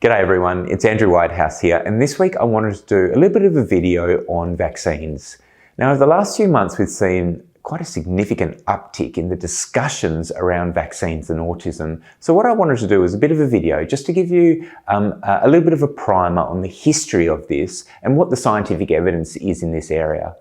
G'day everyone, it's Andrew Whitehouse here, and this week I wanted to do a little bit of a video on vaccines. Now, over the last few months we've seen quite a significant uptick in the discussions around vaccines and autism. So what I wanted to do is a bit of a video just to give you a little bit of a primer on the history of this and what the scientific evidence is in this area.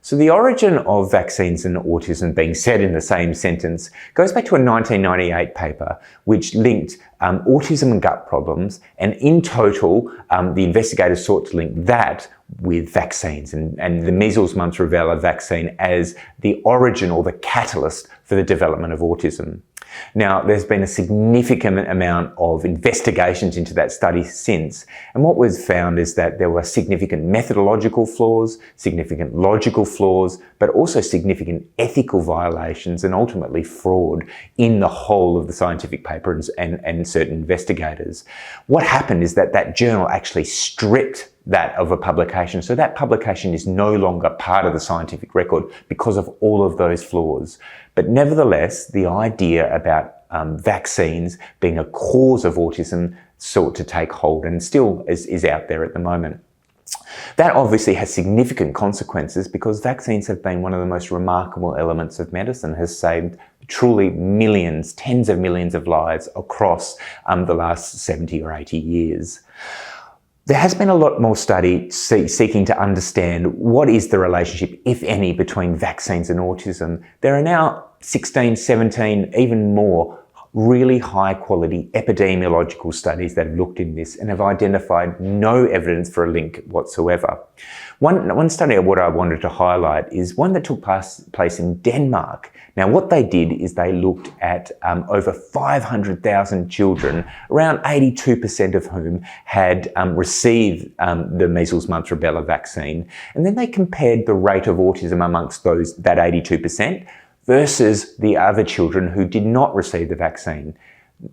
So the origin of vaccines and autism being said in the same sentence goes back to a 1998 paper which linked autism and gut problems, and in total the investigators sought to link that with vaccines and the measles, mumps, rubella vaccine as the origin or the catalyst for the development of autism. Now, there's been a significant amount of investigations into that study since, and what was found is that there were significant methodological flaws, significant logical flaws, but also significant ethical violations and ultimately fraud in the whole of the scientific paper and certain investigators. What happened is that that journal actually stripped that of a publication. So that publication is no longer part of the scientific record because of all of those flaws. But nevertheless, the idea about vaccines being a cause of autism sought to take hold and still is out there at the moment. That obviously has significant consequences because vaccines have been one of the most remarkable elements of medicine, has saved truly millions, tens of millions of lives across the last 70 or 80 years. There has been a lot more study seeking to understand what is the relationship, if any, between vaccines and autism. There are now 16, 17, even more really high quality epidemiological studies that have looked in this and have identified no evidence for a link whatsoever. One study what I wanted to highlight is one that took place in Denmark. Now, what they did is they looked at over 500,000 children, around 82% of whom had received the measles, mumps, rubella vaccine. And then they compared the rate of autism amongst that 82% versus the other children who did not receive the vaccine.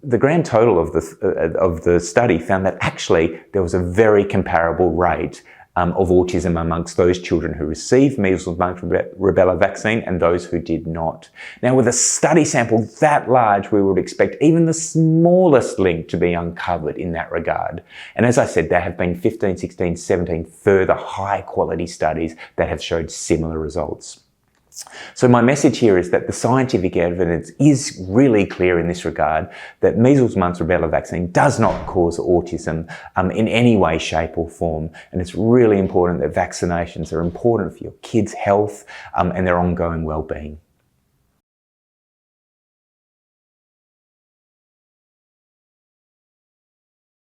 The grand total of the study found that actually there was a very comparable rate of autism amongst those children who received measles, mumps, rubella vaccine and those who did not. Now, with a study sample that large, we would expect even the smallest link to be uncovered in that regard. And as I said, there have been 15, 16, 17 further high quality studies that have showed similar results. So my message here is that the scientific evidence is really clear in this regard, that measles, mumps, rubella vaccine does not cause autism in any way, shape or form. And it's really important that vaccinations are important for your kids' health and their ongoing well-being.